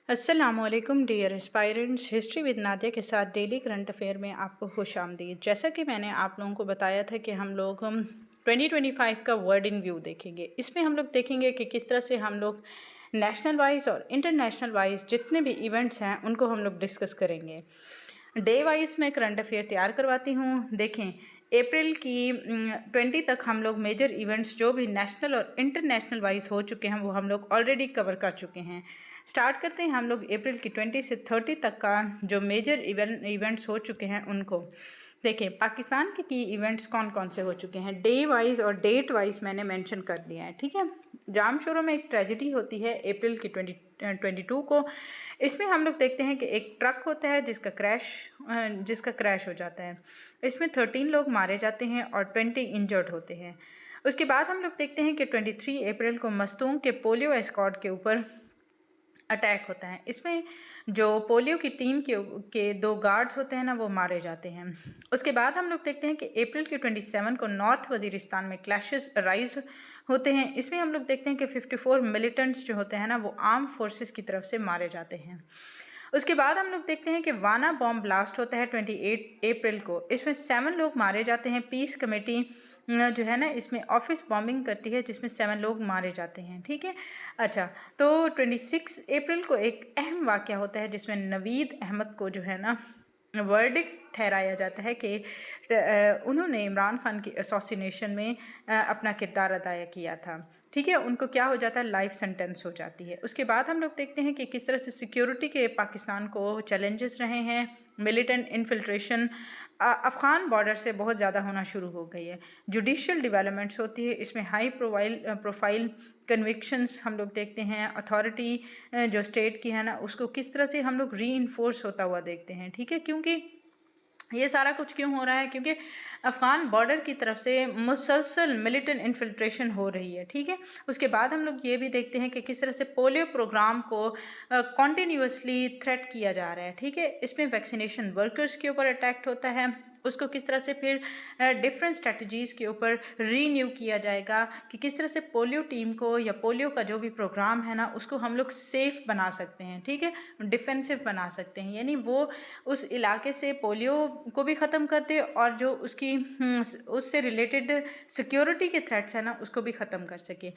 अस्सलामुअलैकुम dear aspirants, history with Nadia के साथ डेली करंट अफेयर में आपको खुश आमदीद। जैसा कि मैंने आप लोगों को बताया था कि हम लोग 2025 का वर्ल्ड इन व्यू देखेंगे। इसमें हम लोग देखेंगे कि किस तरह से हम लोग नेशनल वाइज और इंटरनेशनल वाइज जितने भी इवेंट्स हैं उनको हम लोग डिस्कस करेंगे। डे वाइज मैं करंट अफेयर तैयार करवाती हूँ। देखें, अप्रैल की 20 तक हम लोग मेजर इवेंट्स जो भी नेशनल और इंटरनेशनल वाइज हो चुके हैं वो हम लोग ऑलरेडी कवर कर चुके हैं। स्टार्ट करते हैं हम लोग अप्रैल की 20 से 30 तक का जो मेजर इवेंट्स हो चुके हैं उनको। देखें, पाकिस्तान के की इवेंट्स कौन कौन से हो चुके हैं डे वाइज और डेट वाइज मैंने मेंशन कर दिया है। ठीक है, जामशोरों में एक ट्रेजिडी होती है अप्रैल की 2022 को। इसमें हम लोग देखते हैं कि एक ट्रक होता है जिसका क्रैश हो जाता है। इसमें 13 लोग मारे जाते हैं और 20 इंजर्ड होते हैं। उसके बाद हम लोग देखते हैं कि 23 अप्रैल को मस्तूम के पोलियो एस्कॉर्ट के ऊपर अटैक होता है। इसमें जो पोलियो की टीम के 2 गार्ड्स होते हैं ना, वो मारे जाते हैं। उसके बाद हम लोग देखते हैं कि अप्रैल के 27 को नॉर्थ वजीरिस्तान में क्लैशेस राइज होते हैं। इसमें हम लोग देखते हैं कि 54 मिलिटेंट्स जो होते हैं ना, वो आर्म फोर्सेस की तरफ से मारे जाते हैं। उसके बाद हम लोग देखते हैं कि वाना बॉम्ब ब्लास्ट होता है 28 अप्रैल को। इसमें 7 लोग मारे जाते हैं। पीस कमेटी जो है ना, इसमें ऑफिस बॉम्बिंग करती है जिसमें 7 लोग मारे जाते हैं। ठीक है, अच्छा, तो 26 अप्रैल को एक अहम वाक़या होता है जिसमें नवीद अहमद को जो है ना वर्डिक्ट ठहराया जाता है कि उन्होंने इमरान खान की असोसिनेशन में अपना किरदार अदा किया था। ठीक है, उनको क्या हो जाता है, लाइफ सेंटेंस हो जाती है। उसके बाद हम लोग देखते हैं कि किस तरह से सिक्योरिटी के पाकिस्तान को चैलेंजेस रहे हैं। मिलिटेंट इन्फिल्ट्रेशन अफ़गान बॉर्डर से बहुत ज़्यादा होना शुरू हो गई है। जुडिशियल डेवलपमेंट्स होती है, इसमें हाई प्रोफाइल कन्विक्शंस हम लोग देखते हैं। अथॉरिटी जो स्टेट की है ना, उसको किस तरह से हम लोग री इन्फोर्स होता हुआ देखते हैं। ठीक है, क्योंकि ये सारा कुछ क्यों हो रहा है, क्योंकि अफ़गान बॉर्डर की तरफ से मुसलसल मिलिटेंट इन्फिल्ट्रेशन हो रही है। ठीक है, उसके बाद हम लोग ये भी देखते हैं कि किस तरह से पोलियो प्रोग्राम को कॉन्टीन्यूसली थ्रेट किया जा रहा है। ठीक है, इसमें वैक्सीनेशन वर्कर्स के ऊपर अटैक होता है, उसको किस तरह से फिर डिफरेंट स्ट्रेटजीज़ के ऊपर रीन्यू किया जाएगा कि किस तरह से पोलियो टीम को या पोलियो का जो भी प्रोग्राम है ना, उसको हम लोग सेफ बना सकते हैं। ठीक है, डिफेंसिव बना सकते हैं, यानी वो उस इलाके से पोलियो को भी ख़त्म कर दे और जो उससे रिलेटेड सिक्योरिटी के थ्रेट्स हैं ना, उसको भी ख़त्म कर सके।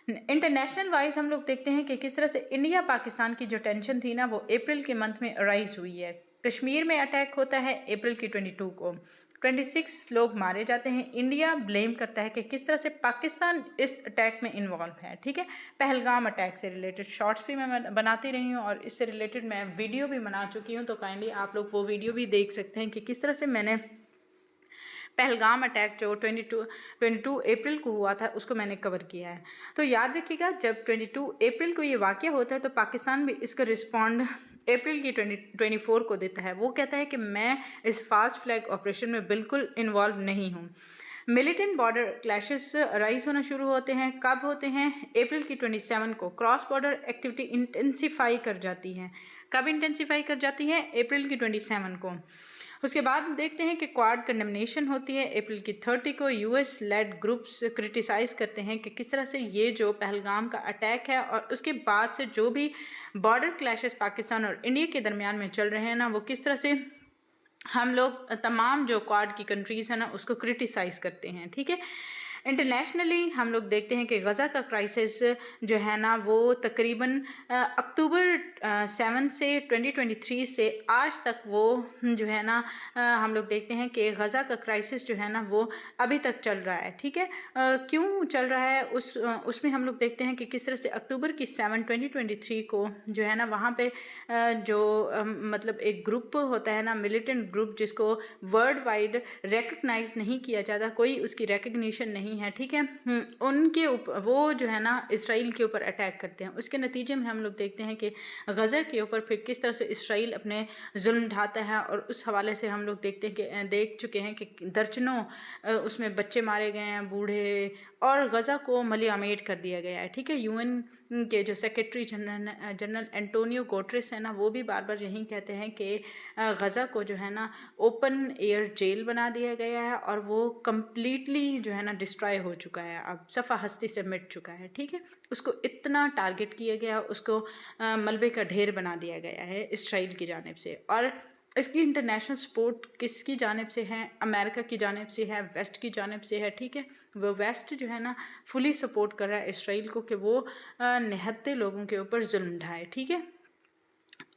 इंटरनेशनल वाइज हम लोग देखते हैं कि किस तरह से इंडिया पाकिस्तान की जो टेंशन थी ना, वो अप्रैल के मंथ में अराइज हुई है। कश्मीर में अटैक होता है अप्रैल की 22 को। 26 लोग मारे जाते हैं। इंडिया ब्लेम करता है कि किस तरह से पाकिस्तान इस अटैक में इन्वॉल्व है। ठीक है, पहलगाम अटैक से रिलेटेड शॉर्ट्स भी मैं बनाती रही हूँ और इससे रिलेटेड मैं वीडियो भी बना चुकी हूँ, तो काइंडली आप लोग वो वीडियो भी देख सकते हैं कि किस तरह से मैंने पहलगाम अटैक जो 22 अप्रैल को हुआ था उसको मैंने कवर किया है। तो याद रखिएगा, जब 22 अप्रैल को ये वाक़या होता है तो पाकिस्तान भी इसका रिस्पॉन्ड अप्रैल की 24 को देता है। वो कहता है कि मैं इस फास्ट फ्लैग ऑपरेशन में बिल्कुल इन्वॉल्व नहीं हूँ। मिलिटेंट बॉर्डर क्लैशेस राइज होना शुरू होते हैं। कब होते हैं, अप्रैल की 27 को। क्रॉस बॉर्डर एक्टिविटी इंटेंसीफाई कर जाती है। कब इंटेंसीफाई कर जाती है, अप्रैल की 27 को। उसके बाद देखते हैं कि क्वाड कंडेमनेशन होती है अप्रैल की 30 को। यूएस लेड ग्रुप्स क्रिटिसाइज़ करते हैं कि किस तरह से ये जो पहलगाम का अटैक है और उसके बाद से जो भी बॉर्डर क्लैशेस पाकिस्तान और इंडिया के दरमियान में चल रहे हैं ना, वो किस तरह से हम लोग तमाम जो क्वाड की कंट्रीज़ हैं ना, उसको क्रिटिसाइज़ करते हैं। ठीक है, इंटरनेशनली हम लोग देखते हैं कि गज़ा का क्राइसिस जो है ना, वो तकरीबन अक्टूबर 7 से 2023 से आज तक वो जो है ना, हम लोग देखते हैं कि गज़ा का क्राइसिस जो है ना, वो अभी तक चल रहा है। ठीक है, क्यों चल रहा है उसमें हम लोग देखते हैं कि किस तरह से अक्टूबर की 7 2023 को जो है ना, वहाँ पे मतलब एक ग्रुप होता है ना, मिलिटेंट ग्रुप, जिसको वर्ल्ड वाइड रिकग्नाइज नहीं किया जाता, कोई उसकी रिकग्निशन नहीं है। ठीक है, उनके ऊपर वो जो है ना इसराइल के ऊपर अटैक करते हैं। उसके नतीजे में हम लोग देखते हैं कि गज़ा के ऊपर फिर किस तरह से इसराइल अपने जुल्म ढाता है, और उस हवाले से हम लोग देख चुके हैं कि दर्जनों उसमें बच्चे मारे गए हैं, बूढ़े, और गज़ा को मलियामेट कर दिया गया है। ठीक है, यूएन के जो सेक्रेटरी जनरल एंटोनियो गुटेरेस है ना, वो भी बार बार यही कहते हैं कि गज़ा को जो है ना ओपन एयर जेल बना दिया गया है और वो कम्प्लीटली जो है ना डिस्ट्रॉय हो चुका है, अब सफ़ा हस्ती से मिट चुका है। ठीक है, उसको इतना टारगेट किया गया, उसको मलबे का ढेर बना दिया गया है इसराइल की जानिब से। और इसकी इंटरनेशनल सपोर्ट किसकी जानिब से है? अमेरिका की जानिब से है, वेस्ट की जानिब से है। ठीक है, वो वेस्ट जो है ना फुली सपोर्ट कर रहा है इसराइल को कि वो निहत्ते लोगों के ऊपर जुल्म ढाए। ठीक है,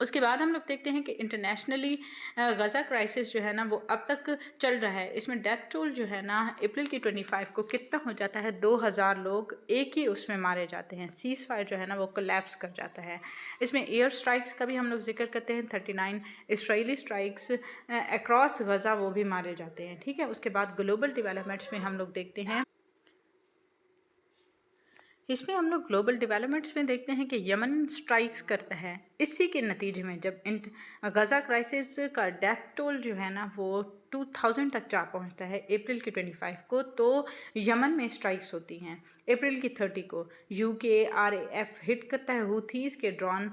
उसके बाद हम लोग देखते हैं कि इंटरनेशनली गज़ा क्राइसिस जो है ना वो अब तक चल रहा है। इसमें डेथ टोल जो है ना अप्रैल की 25 को कितना हो जाता है, 2000 लोग एक ही उसमें मारे जाते हैं। सीज़ फायर जो है ना वो कोलैप्स कर जाता है। इसमें एयर स्ट्राइक्स का भी हम लोग जिक्र करते हैं, 39 इसराइली स्ट्राइक्स अक्रॉस गज़ा वो भी मारे जाते हैं। ठीक है, उसके बाद ग्लोबल डेवलपमेंट्स में हम लोग देखते हैं, इसमें हम लोग ग्लोबल डेवलपमेंट्स में देखते हैं कि यमन स्ट्राइक्स करता है। इसी के नतीजे में जब गज़ा क्राइसिस का डेथ टोल जो है ना वो 2000 तक जा पहुंचता है अप्रैल की 25 को, तो यमन में स्ट्राइक्स होती हैं। अप्रैल की 30 को UKRAF हिट करता है हुथीज़ के ड्रोन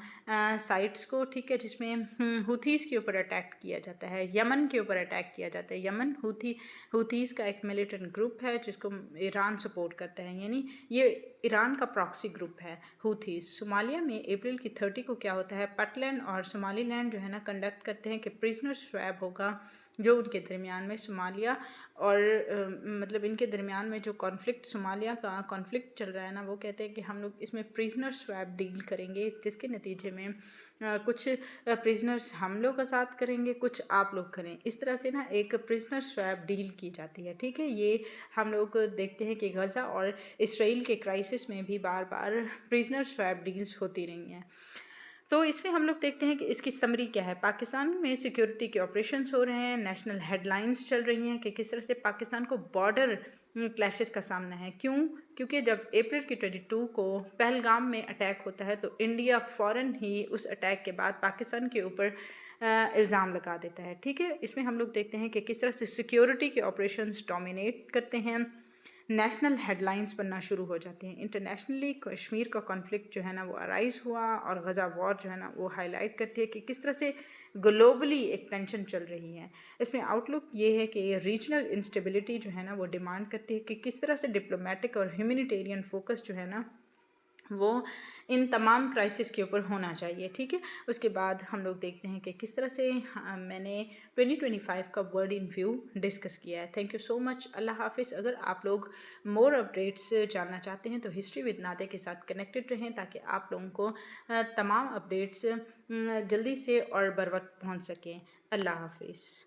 साइट्स को। ठीक है, जिसमें हुथीज़ के ऊपर अटैक किया जाता है, यमन के ऊपर अटैक किया जाता है। यमन हुथीज़ का एक मिलिटेंट ग्रुप है जिसको ईरान सपोर्ट करता है, यानी ये ईरान का प्रॉक्सी ग्रुप है हुथीज़। सोमालिया में अप्रैल की 30 को क्या होता है, पुंतलैंड और सोमालीलैंड जो है ना कंडक्ट करते हैं कि प्रिजनर स्वैप होगा, जो उनके दरमियान में सोमालिया और मतलब इनके दरमियान में जो कॉन्फ्लिक्ट, सोमालिया का कॉन्फ्लिक्ट चल रहा है ना, वो कहते हैं कि हम लोग इसमें प्रिजनर स्वैप डील करेंगे, जिसके नतीजे में कुछ प्रिजनर्स हम लोग आज़ाद करेंगे, कुछ आप लोग करें। इस तरह से ना एक प्रिजनर स्वैप डील की जाती है। ठीक है, ये हम लोग देखते हैं कि गज़ा और इसराइल के क्राइसिस में भी बार बार प्रिजनर स्वैप डील्स होती रही हैं। तो इसमें हम लोग देखते हैं कि इसकी समरी क्या है। पाकिस्तान में सिक्योरिटी के ऑपरेशंस हो रहे हैं, नेशनल हेडलाइंस चल रही हैं कि किस तरह से पाकिस्तान को बॉर्डर क्लैशेस का सामना है। क्यों? क्योंकि जब अप्रैल की 22 को पहलगाम में अटैक होता है तो इंडिया फ़ौरन ही उस अटैक के बाद पाकिस्तान के ऊपर इल्ज़ाम लगा देता है। ठीक है, इसमें हम लोग देखते हैं कि किस तरह से सिक्योरिटी के ऑपरेशंस डोमिनेट करते हैं, नेशनल हेडलाइंस बनना शुरू हो जाती हैं। इंटरनेशनली कश्मीर का कॉन्फ्लिक्ट जो है ना वो अराइज़ हुआ और गज़ा वॉर जो है ना वो हाईलाइट करती है कि किस तरह से ग्लोबली एक टेंशन चल रही है। इसमें आउटलुक ये है कि रीजनल इंस्टेबिलिटी जो है ना वो डिमांड करती है कि किस तरह से डिप्लोमेटिक और ह्यूमैनिटेरियन फोकस जो है ना वो इन तमाम क्राइसिस के ऊपर होना चाहिए। ठीक है, उसके बाद हम लोग देखते हैं कि किस तरह से मैंने 2025 का वर्ड इन व्यू डिस्कस किया है। थैंक यू सो मच, अल्लाह हाफिज़। अगर आप लोग मोर अपडेट्स जानना चाहते हैं तो हिस्ट्री विद नादिया के साथ कनेक्टेड रहें, ताकि आप लोगों को तमाम अपडेट्स जल्दी से और बर वक्त पहुँच सकें। अल्लाह हाफिज़।